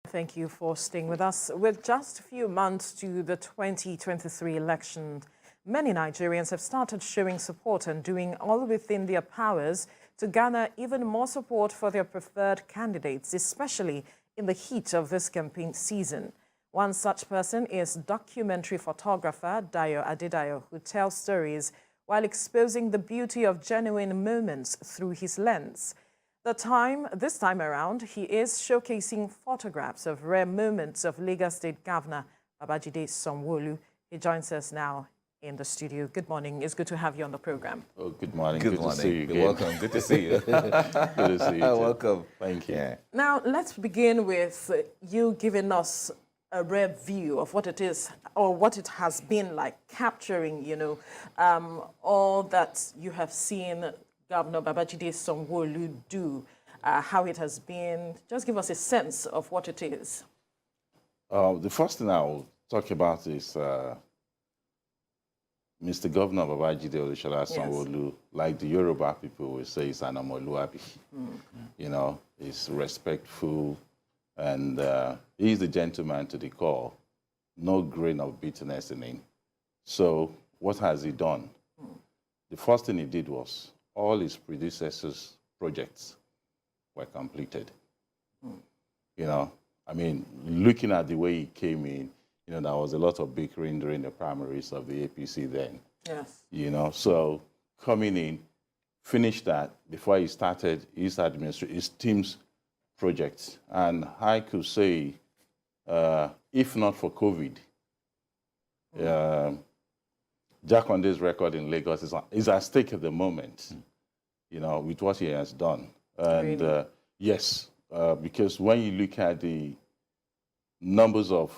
Thank you for staying with us. With just a few months to the 2023 election, many Nigerians have started showing support and doing all within their powers to garner even more support for their preferred candidates, especially in the heat of this campaign season. One such person is documentary photographer Dayo Adedayo, who tells stories while exposing the beauty of genuine moments through his lens. This time around, he is showcasing photographs of rare moments of Lagos State Governor Babajide Sanwo. He joins us now in the studio. Good morning. It's good to have you on the program. Oh, good morning. Good morning. To see you again. You're welcome. Good to see you. Good to see you too. Welcome. Thank you. Yeah. Now, let's begin with you giving us a rare view of what it is or what it has been like capturing, all that you have seen Governor Babajide Sanwo do, how it has been. Just give us a sense of what it is. The first thing I'll talk about is Mr. Governor Babajide Sanwo, like the Yoruba people will say, is an Omoluabi. He's respectful, and he's a gentleman to the core. No grain of bitterness in him. So what has he done? The first thing he did was all his predecessors' projects were completed. Looking at the way he came in, there was a lot of bickering during the primaries of the APC then. Yes. So coming in, finished that before he started his team's projects. And I could say, if not for COVID, Jakonde's record in Lagos is at stake at the moment, with what he has done. And Really? yes, because when you look at the numbers of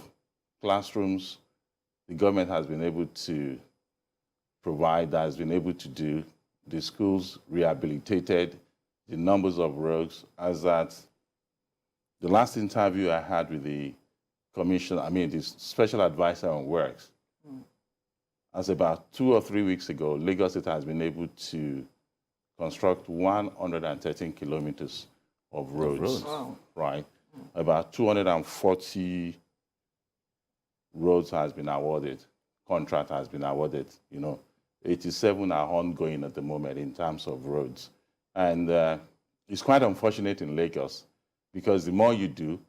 classrooms the government has been able to provide, has been able to do, the schools rehabilitated, the numbers of roads, as that the last interview I had with the commissioner, the special advisor on works, as about 2 or 3 weeks ago, Lagos State has been able to construct 113 kilometers of roads. Wow. Right? About 240 roads has been awarded, contract has been awarded, 87 are ongoing at the moment in terms of roads. And it's quite unfortunate in Lagos because the more you do,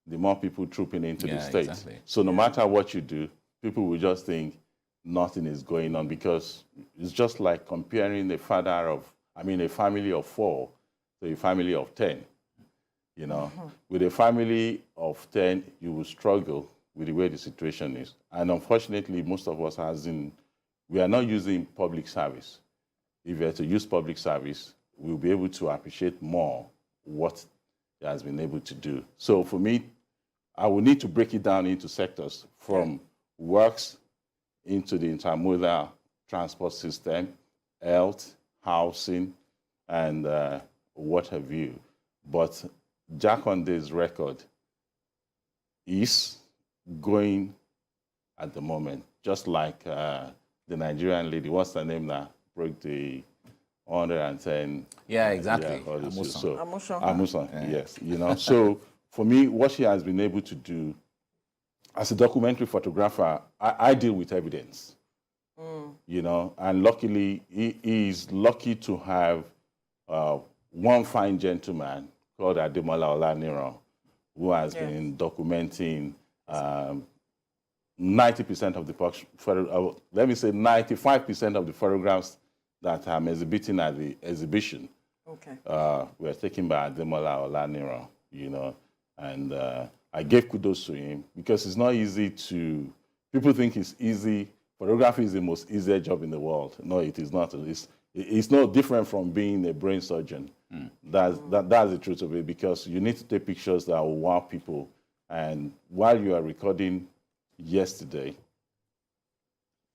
the more people trooping into the state. Exactly. So no matter what you do, people will just think nothing is going on, because it's just like comparing a family of 4 to a family of 10. With a family of 10, you will struggle with the way the situation is. And unfortunately, most of us we are not using public service. If we are to use public service, we'll be able to appreciate more what he has been able to do. So for me, I will need to break it down into sectors, from works into the intermodal transport system, health, housing, and what have you. But Jakonde's record is going at the moment, just like the Nigerian lady, what's her name now, broke the 110. Yeah, exactly. Amusan. Yes. So for me, what she has been able to do, as a documentary photographer, I deal with evidence, and luckily, he is lucky to have one fine gentleman called Ademola Olaniran, who has been documenting 90% of the, 95% of the photographs that I'm exhibiting at the exhibition. Okay. Were taken by Ademola Olaniran, and I gave kudos to him, because it's not easy to, people think it's easy. Photography is the most easiest job in the world. No, it is not. It's no different from being a brain surgeon. That's the truth of it, because you need to take pictures that will wow people. And while you are recording yesterday,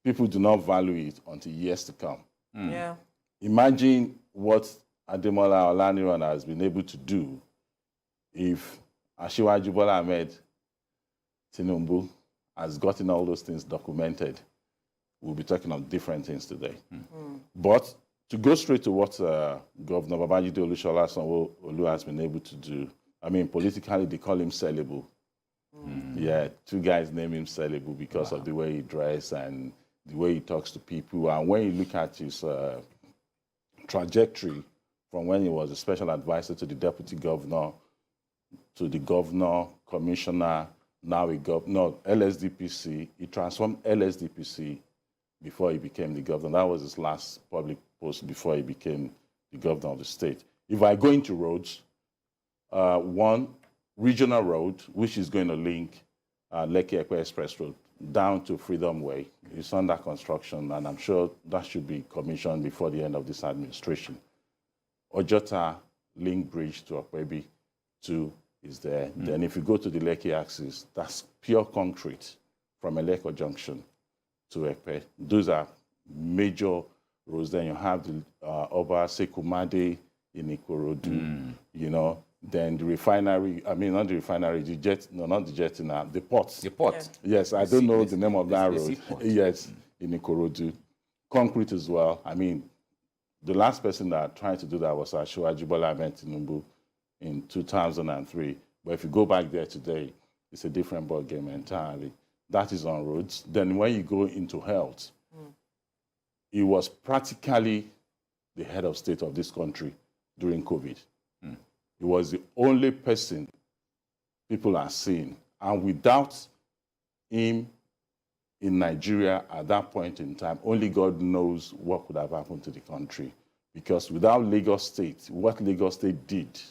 people do not value it until years to come. Yeah. Imagine what Ademola Olaniran has been able to do if Asiwaju Bola Ahmed Tinubu has gotten all those things documented. We'll be talking of different things today. But to go straight to what Governor Babajide Sanwo has been able to do, politically they call him sellable. Yeah, two guys named him Celebu because of the way he dresses and the way he talks to people. And when you look at his trajectory from when he was a special advisor to the deputy governor, to the governor, commissioner, now LSDPC. He transformed LSDPC before he became the governor. That was his last public post before he became the governor of the state. If I go into roads, one regional road, which is going to link Lekki Ekpe Express Road down to Freedom Way, is under construction, and I'm sure that should be commissioned before the end of this administration. Ojota Link Bridge to Okwebi 2 is there. Then if you go to the Lekki axis, that's pure concrete from Eleko Junction to Ekpe. Those are major roads. Then you have the Oba Sekumade in Ikorodu, you know. Then the refinery, I mean, not the refinery, the jet, no, not the jet, the port. The port. Yeah. Yes, I don't know the name of that road. Yes, in Ikorodu. Concrete as well. I mean, the last person that tried to do that was Asiwaju Bola Ahmed Tinubu in 2003. But if you go back there today, it's a different ballgame entirely. That is on roads. Then when you go into health, he was practically the head of state of this country during COVID. He was the only person people are seeing. And without him in Nigeria at that point in time, only God knows what could have happened to the country. Because without Lagos State, what Lagos State did,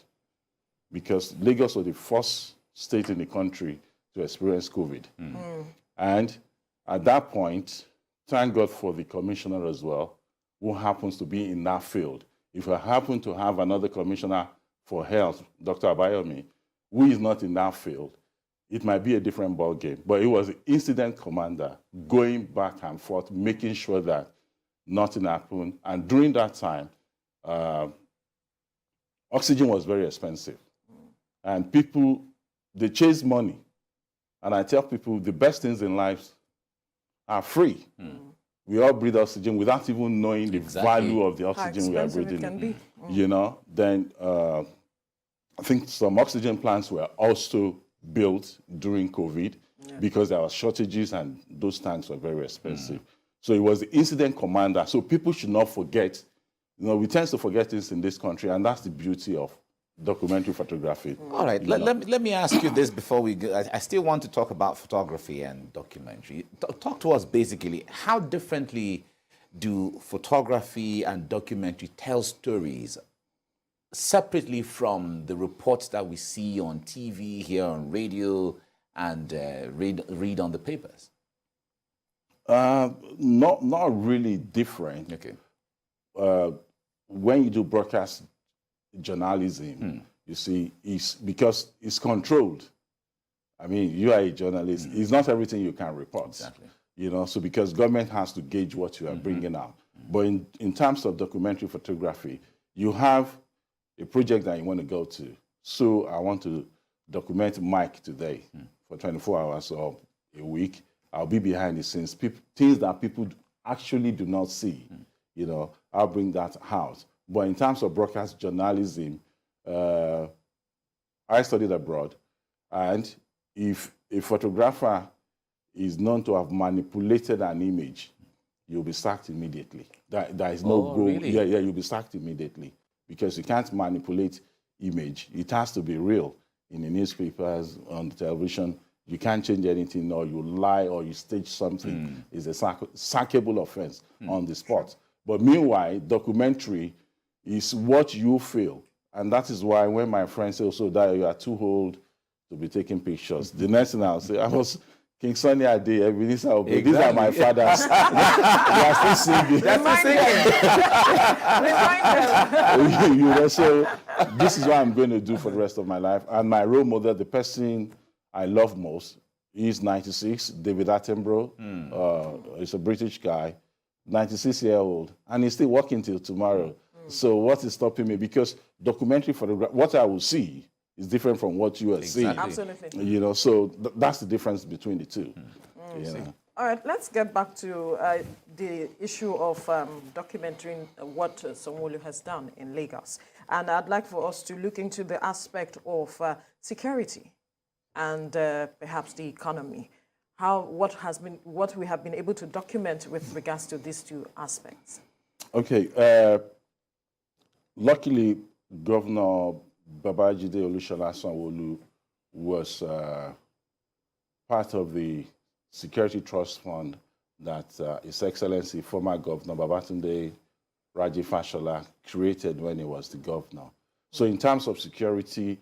because Lagos was the first state in the country to experience COVID. And at that point, thank God for the commissioner as well, who happens to be in that field. If I happen to have another commissioner for health, Dr. Abayomi, who is not in that field, it might be a different ball game. But he was the incident commander, going back and forth, making sure that nothing happened. And during that time, oxygen was very expensive. And people, they chase money. And I tell people the best things in life are free. We all breathe oxygen without even knowing the value of the oxygen we are breathing in. You know, then I think some oxygen plants were also built during COVID because there were shortages and those tanks were very expensive. So it was the incident commander. So people should not forget. You know, we tend to forget things in this country, and that's the beauty of documentary photography. All right, let me ask you this before we go. I still want to talk about photography and documentary. Talk to us basically, how differently do photography and documentary tell stories separately from the reports that we see on TV, hear on radio, and read on the papers? Not really different. Okay. When you do broadcast journalism, you see, because it's controlled. I mean, you are a journalist. It's not everything you can report. Exactly. You know, so because government has to gauge what you are bringing out. But in terms of documentary photography, you have a project that you want to go to. So I want to document Mike today for 24 hours or a week. I'll be behind the scenes. Things that people actually do not see, you know, I'll bring that out. But in terms of broadcast journalism, I studied abroad. And if a photographer is known to have manipulated an image, you'll be sacked immediately. There is no go. Really? Yeah, you'll be sacked immediately because you can't manipulate image. It has to be real. In the newspapers, on the television, you can't change anything, or you lie, or you stage something. It's a sackable offense on the spot. But meanwhile, documentary is what you feel. And that is why when my friends say, oh, so Dayo, you are too old to be taking pictures, the next thing I'll say, I was King Sunny Ade, Ebenezer Obey. Exactly. These are my fathers. They are still singing. You know, so this is what I'm going to do for the rest of my life. And my role model, the person I love most, he's 96, David Attenborough. He's a British guy, 96-year-old, and he's still working till tomorrow. So what is stopping me? Because documentary photography, what I will see is different from what you are seeing. Absolutely. You know, so that's the difference between the two. You know? All right, let's get back to the issue of documenting what Sanwo has done in Lagos. And I'd like for us to look into the aspect of security and perhaps the economy. What we have been able to document with regards to these two aspects. Okay. Luckily, Governor Babajide Olusola Sanwo was part of the Security Trust Fund that His Excellency, former Governor Babatunde Raji Fashola, created when he was the governor. So in terms of security,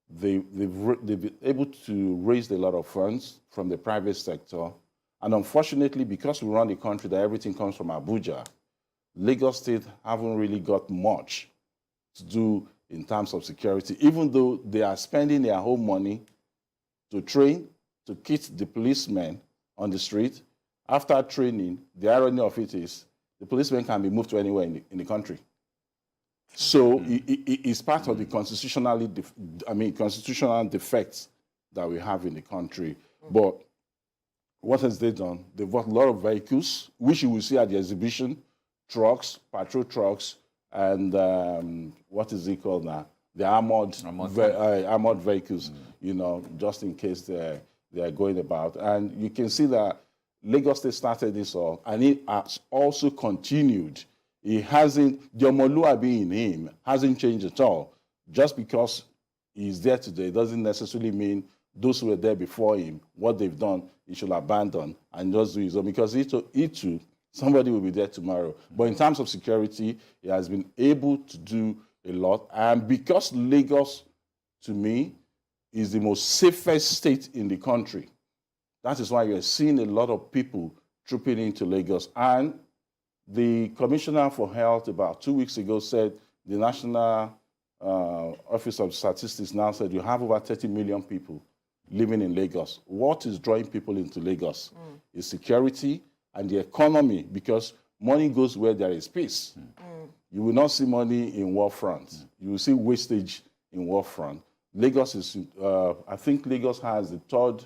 they've been able to raise a lot of funds from the private sector. And unfortunately, because we run the country that everything comes from Abuja, Lagos State haven't really got much to do in terms of security, even though they are spending their whole money to train, to kit the policemen on the street. After training, the irony of it is the policemen can be moved to anywhere in the country. So it's part of the constitutional defects that we have in the country. But what has they done? They've bought a lot of vehicles, which you will see at the exhibition, trucks, patrol trucks, and what is it called now? The armored vehicles, you know, just in case they're going about. And you can see that Lagos State started this all, and it has also continued. He hasn't, the Omoluabi in him hasn't changed at all. Just because he's there today doesn't necessarily mean those who were there before him, what they've done, he should abandon and just do his own. Because he too, somebody will be there tomorrow. But in terms of security, he has been able to do a lot. And because Lagos, to me, is the most safest state in the country, that is why you're seeing a lot of people trooping into Lagos. And the Commissioner for Health about 2 weeks ago said the National Office of Statistics now said you have over 30 million people living in Lagos. What is drawing people into Lagos is security and the economy, because money goes where there is peace. You will not see money in war front. You will see wastage in war front. Lagos is, I think Lagos has the third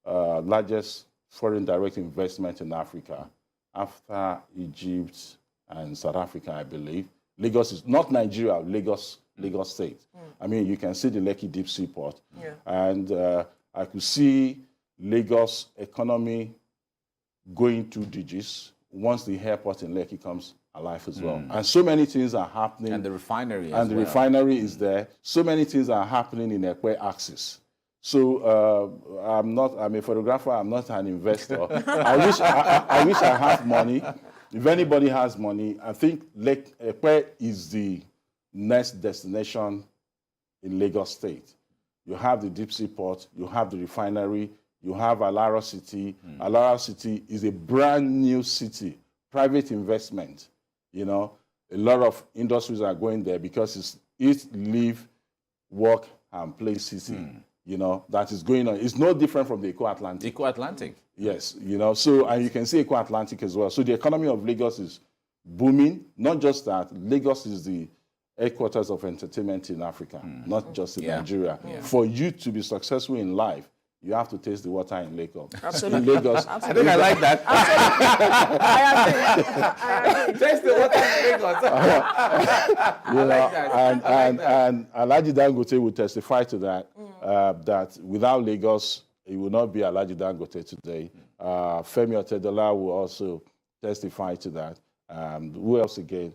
largest foreign direct investment in Africa, after Egypt and South Africa, I believe. Lagos is not Nigeria, Lagos State. I mean, you can see the Lekki Deep Sea Port. Yeah. And I could see Lagos economy going 2 digits once the airport in Lekki comes alive as well. And so many things are happening. And the refinery refinery is there. So many things are happening in Ekwe axis. So I'm a photographer, I'm not an investor. I wish I had money. If anybody has money, I think Ekwe is the next destination in Lagos State. You have the deep sea port, you have the refinery, you have Alaro City. Alaro City is a brand new city, private investment. You know, a lot of industries are going there because it's eat, live, work, and play city. You know, that is going on. It's no different from the Eco-Atlantic. Eco-Atlantic. Yes, you know, so, and you can see Eco-Atlantic as well. So the economy of Lagos is booming. Not just that, Lagos is the headquarters of entertainment in Africa, not just in Nigeria. Yeah. For you to be successful in life, you have to taste the water in Lagos. Absolutely. In Lagos. Absolutely. I think I like that. I agree. Taste the water in Lagos. I like that. And Alhaji Dangote will testify to that, that without Lagos, it would not be Alhaji Dangote today. Femi Otedola will also testify to that. Who else again?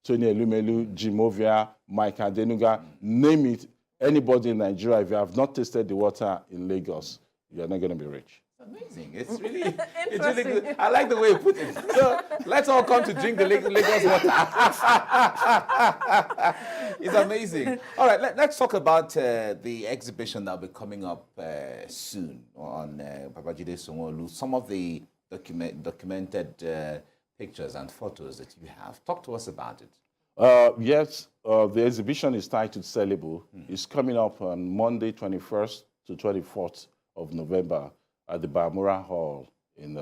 Tony Elumelu, Jimovia, Mike Adenuga, name it. Anybody in Nigeria, if you have not tasted the water in Lagos, you're not going to be rich. Amazing. It's really good. I like the way you put it. So let's all come to drink the Lagos water. It's amazing. All right, let's talk about the exhibition that will be coming up soon on Babajide Sanwo-Olu. Some of the documented pictures and photos that you have. Talk to us about it. Yes, the exhibition is titled Sellable. It's coming up on Monday, 21st to 24th of November at the Bamura Hall in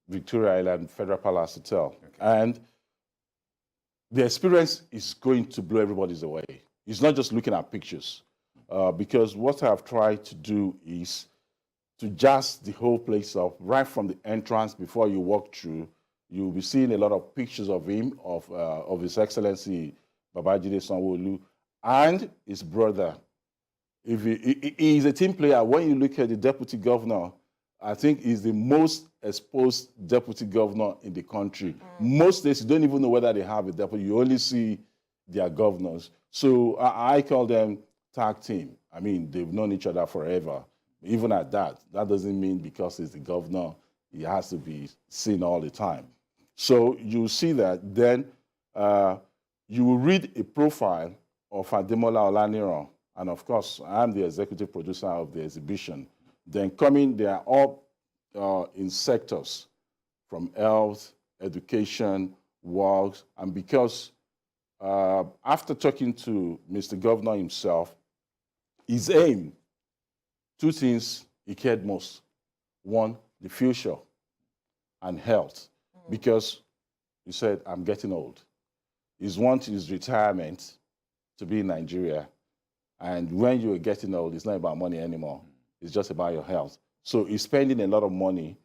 Victoria Island Federal Palace Hotel. Okay. And the experience is going to blow everybody's away. It's not just looking at pictures, because what I've tried to do is to jazz the whole place up right from the entrance before you walk through. You'll be seeing a lot of pictures of him, of His Excellency Babajide Sanwo-Olu, and his brother, if he's a team player. When you look at the deputy governor, I think he's the most exposed deputy governor in the country. Most states, you don't even know whether they have a deputy. You only see their governors. So I call them tag team. I mean, they've known each other forever. Even at that, that doesn't mean because he's the governor, he has to be seen all the time. So you see that. Then you will read a profile of Ademola Olaniran. And of course, I'm the executive producer of the exhibition. Then they are all in sectors from health, education, works, and because after talking to Mr. Governor himself, his aim, two things he cared most. One, the future and health, because he said, I'm getting old. His want is retirement to be in Nigeria. And when you're getting old, it's not about money anymore. It's just about your health. So he's spending a lot of money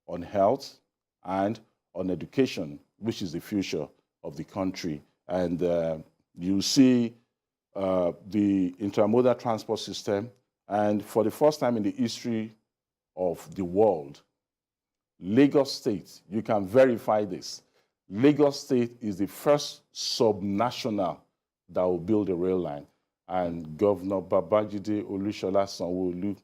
on health and on education, which is the future of the country. And you see the intermodal transport system. And for the first time in the history of the world, Lagos State, you can verify this, Lagos State is the first subnational that will build a rail line. And Governor Babajide Olusola Sanwo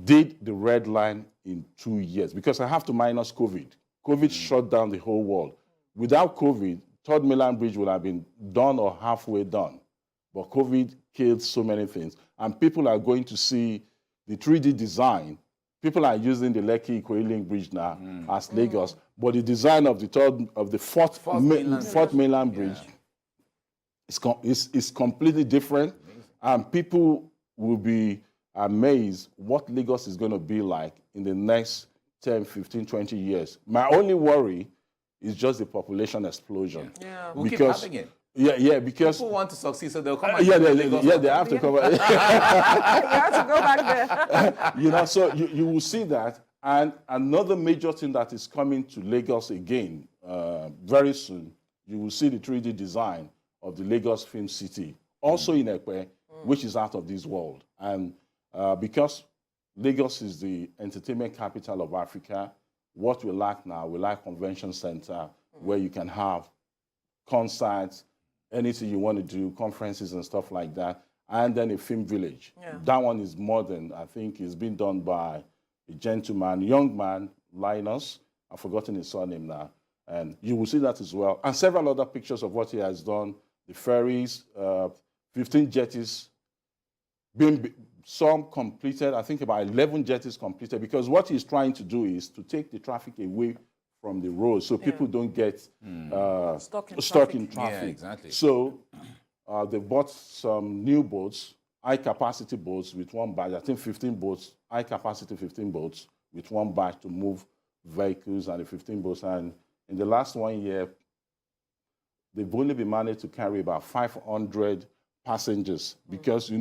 did the red line in 2 years, because I have to minus COVID. COVID shut down the whole world. Without COVID, Third Mainland Bridge would have been done or halfway done. But COVID killed so many things. And people are going to see the 3D design. People are using the Lekki-Ikoyi Bridge now as Lagos. But the design of the fourth mainland bridge is completely different. And people will be amazed what Lagos is going to be like in the next 10, 15, 20 years. My only worry is just the population explosion. Yeah. We'll keep having it. Yeah, because people want to succeed, so they'll come. And they have to come. You have to go back there. So you will see that. And another major thing that is coming to Lagos again very soon, you will see the 3D design of the Lagos Film City, also in Ekpe, which is out of this world. And because Lagos is the entertainment capital of Africa, what we lack now, we lack convention center where you can have concerts, anything you want to do, conferences and stuff like that, and then a film village. That one is modern. I think it's been done by a gentleman, young man, Linus. I've forgotten his surname now. And you will see that as well. And several other pictures of what he has done. The ferries, 15 jetties, some completed. I think about 11 jetties completed, because what he's trying to do is to take the traffic away from the road, so people don't get stuck in traffic. Yeah, exactly. So they bought some new boats, high-capacity boats with one barge. I think 15 boats, high-capacity 15 boats with one barge to move vehicles, and the 15 boats. And in the last 1 year, they've only been managed to carry about 500 passengers, because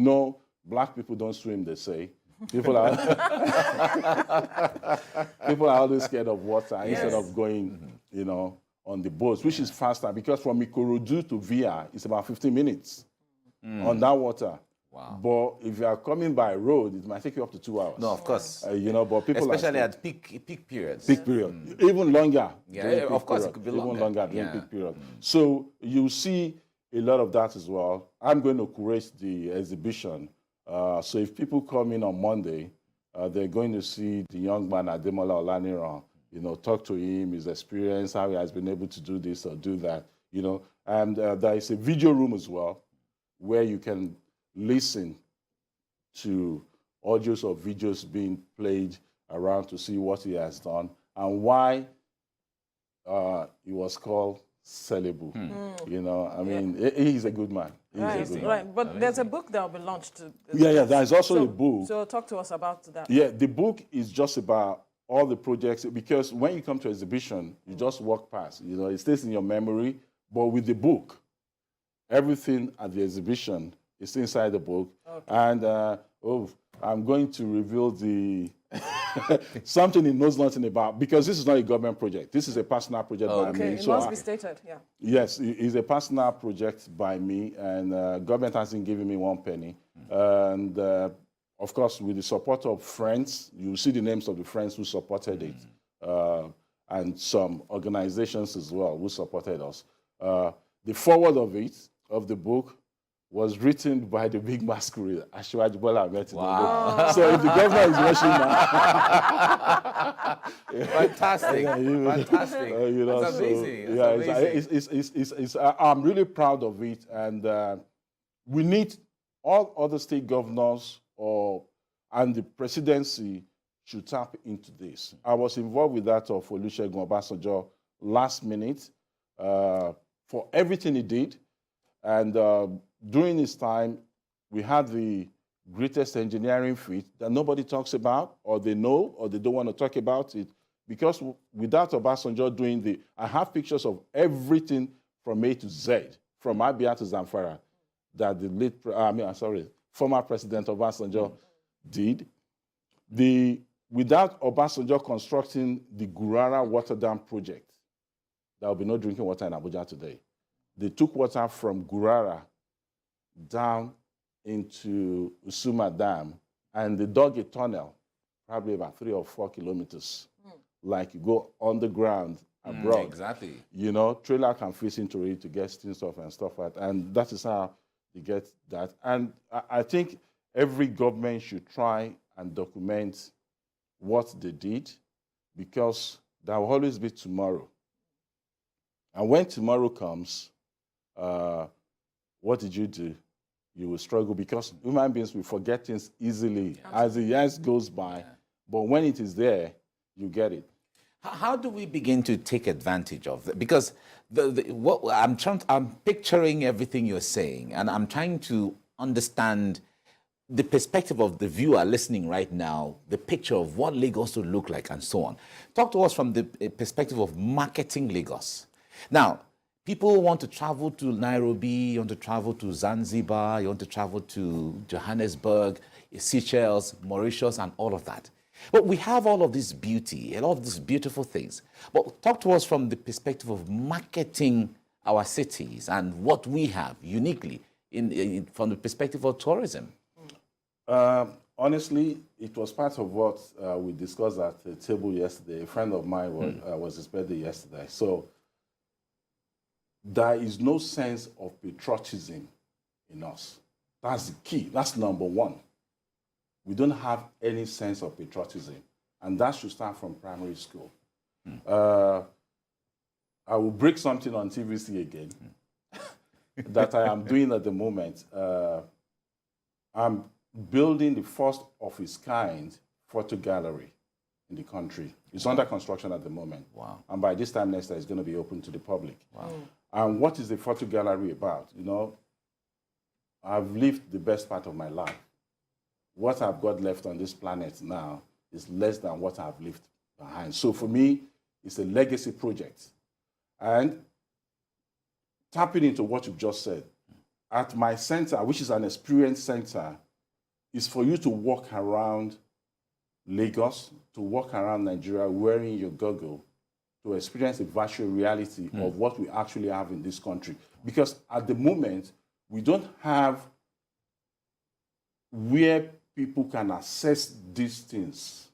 black people don't swim, they say. People are always scared of water instead of going, on the boats, which is faster, because from Ikorodu to Via, it's about 15 minutes on that water. Wow. But if you are coming by road, it might take you up to 2 hours. No, of course. But people especially at peak periods. Peak period, even longer. Yeah, of course, it could be longer. Even longer during peak period. So you see a lot of that as well. I'm going to curate the exhibition. So if people come in on Monday, they're going to see the young man Ademola Olaniran, talk to him, his experience, how he has been able to do this or do that, And there is a video room as well, where you can listen to audios or videos being played around to see what he has done and why he was called Celebu. He's a good man. Right. But there's a book that will be launched. There's also a book. So talk to us about that. Yeah, the book is just about all the projects, because when you come to exhibition, you just walk past. It stays in your memory. But with the book, everything at the exhibition is inside the book. Okay. And I'm going to reveal the something he knows nothing about, because this is not a government project. This is a personal project by me. It must be stated, yeah. Yes, it's a personal project by me, and government hasn't given me 1 penny. And of course, with the support of friends, you see the names of the friends who supported it, and some organizations as well who supported us. The forward of the book, was written by the big masquerade, Asiwaju Bola Ahmed Tinubu. Wow. So if the governor is watching now, Fantastic, fantastic. That's amazing. That's amazing. I'm really proud of it, and we need all other state governors and the presidency should tap into this. I was involved with that of Olusegun Obasanjo last minute for everything he did, and during his time, we had the greatest engineering feat that nobody talks about, or they know, or they don't want to talk about it. Because without Obasanjo doing I have pictures of everything from A to Z, from Abia to Zamfara, that the former President Obasanjo did. Without Obasanjo constructing the Gurara Water Dam project, there will be no drinking water in Abuja today. They took water from Gurara down into Usuma Dam, and they dug a tunnel, probably about 3 or 4 kilometers. Like you go underground abroad. Exactly. You know, trailer can fit into it to get stuff and stuff like that. And that is how you get that. And I think every government should try and document what they did, because there will always be tomorrow. And when tomorrow comes, what did you do? You will struggle, because human beings will forget things easily as the years goes by. But when it is there, you get it. How do we begin to take advantage of that? Because what I'm picturing everything you're saying, and I'm trying to understand the perspective of the viewer listening right now, the picture of what Lagos would look like, and so on. Talk to us from the perspective of marketing Lagos. Now, people want to travel to Nairobi, you want to travel to Zanzibar, you want to travel to Johannesburg, Seychelles, Mauritius, and all of that. But we have all of this beauty, a lot of these beautiful things. But talk to us from the perspective of marketing our cities and what we have uniquely from the perspective of tourism. Honestly, it was part of what we discussed at the table yesterday. A friend of mine was his birthday yesterday. So there is no sense of patriotism in us. That's the key. That's number one. We don't have any sense of patriotism, and that should start from primary school. I will break something on TVC again that I am doing at the moment. I'm building the first of its kind photo gallery in the country. It's under construction at the moment. Wow. And by this time next year, it's going to be open to the public. Wow. And what is the photo gallery about? You know, I've lived the best part of my life. What I've got left on this planet now is less than what I've left behind. So for me, it's a legacy project. And tapping into what you've just said, at my center, which is an experience center, is for you to walk around Lagos, to walk around Nigeria wearing your goggle, to experience the virtual reality of what we actually have in this country. Because at the moment, we don't have where people can assess these things.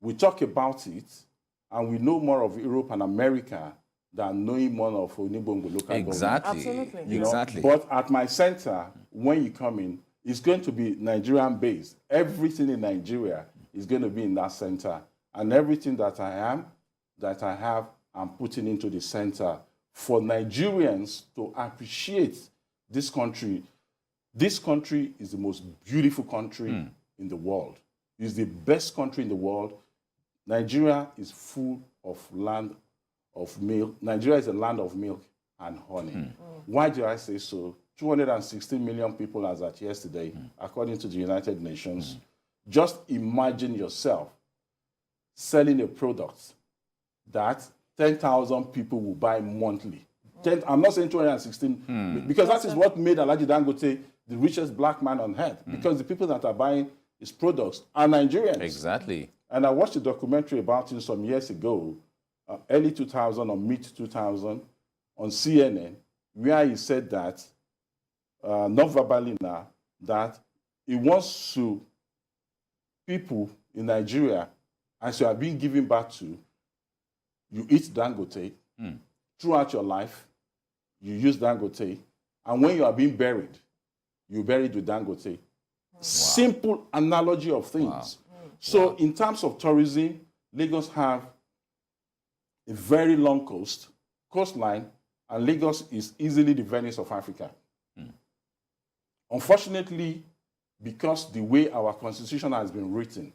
We talk about it, and we know more of Europe and America than knowing more of Onibongo local government. Exactly. Absolutely. You know? Exactly. But at my center, when you come in, it's going to be Nigerian based. Everything in Nigeria is going to be in that center. And everything that I have, I'm putting into the center for Nigerians to appreciate this country. This country is the most beautiful country in the world. It's the best country in the world. Nigeria is full of land of milk. Nigeria is a land of milk and honey. Why do I say so? 216 million people as at yesterday, according to the United Nations. Just imagine yourself selling a product that 10,000 people will buy monthly. I'm not saying 216, because that is what made Alhaji Dangote the richest black man on earth, because the people that are buying his products are Nigerians. Exactly. And I watched a documentary about him some years ago, early 2000 or mid 2000, on CNN, where he said that, not verbally now, that it wants to people in Nigeria, as you are being given back to, you eat Dangote throughout your life, you use Dangote, and when you are being buried, you buried with Dangote. Simple analogy of things. So in terms of tourism, Lagos have a very long coastline, and Lagos is easily the Venice of Africa. Unfortunately, because the way our constitution has been written,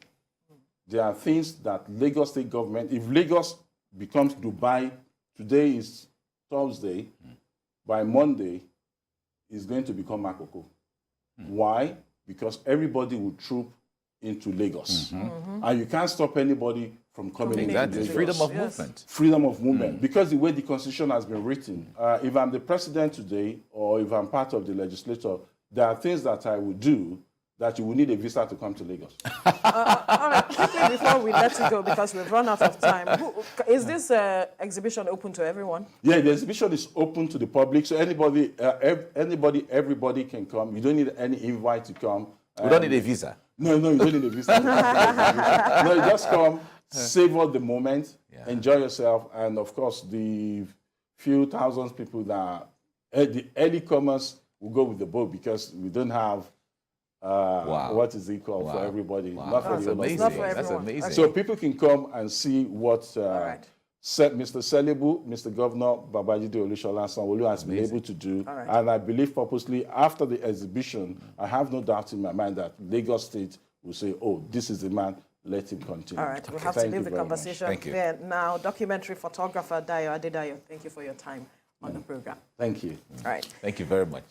there are things that Lagos state government, if Lagos becomes Dubai, today is Thursday, by Monday, it's going to become Makoko. Why? Because everybody will troop into Lagos. And you can't stop anybody from coming into Lagos. Freedom of movement. Freedom of movement. Because the way the constitution has been written, if I'm the president today, or if I'm part of the legislature, there are things that I would do that you will need a visa to come to Lagos. All right, quickly before we let you go, because we've run out of time, is this exhibition open to everyone? Yeah, the exhibition is open to the public, so anybody, everybody can come. You don't need any invite to come. We don't need a visa. No, you don't need a visa. No, you just come, savor the moment, enjoy yourself, and of course, the few thousands people that the early comers will go with the boat because we don't have what is it called for everybody. Not for That's the amazing. Not for That's everyone. amazing. So people can come and see what right. Mr. Selibu, Mr. Governor Babajide Olusola Sanwo has been able to do. Right. And I believe purposely after the exhibition, I have no doubt in my mind that Lagos State will say, oh, this is the man, let him continue. All right, we'll have to Thank you leave the very much. conversation Thank you. there. Now, documentary photographer Dayo Adedayo, thank you for your time on the program. Thank you. All right. Thank you very much.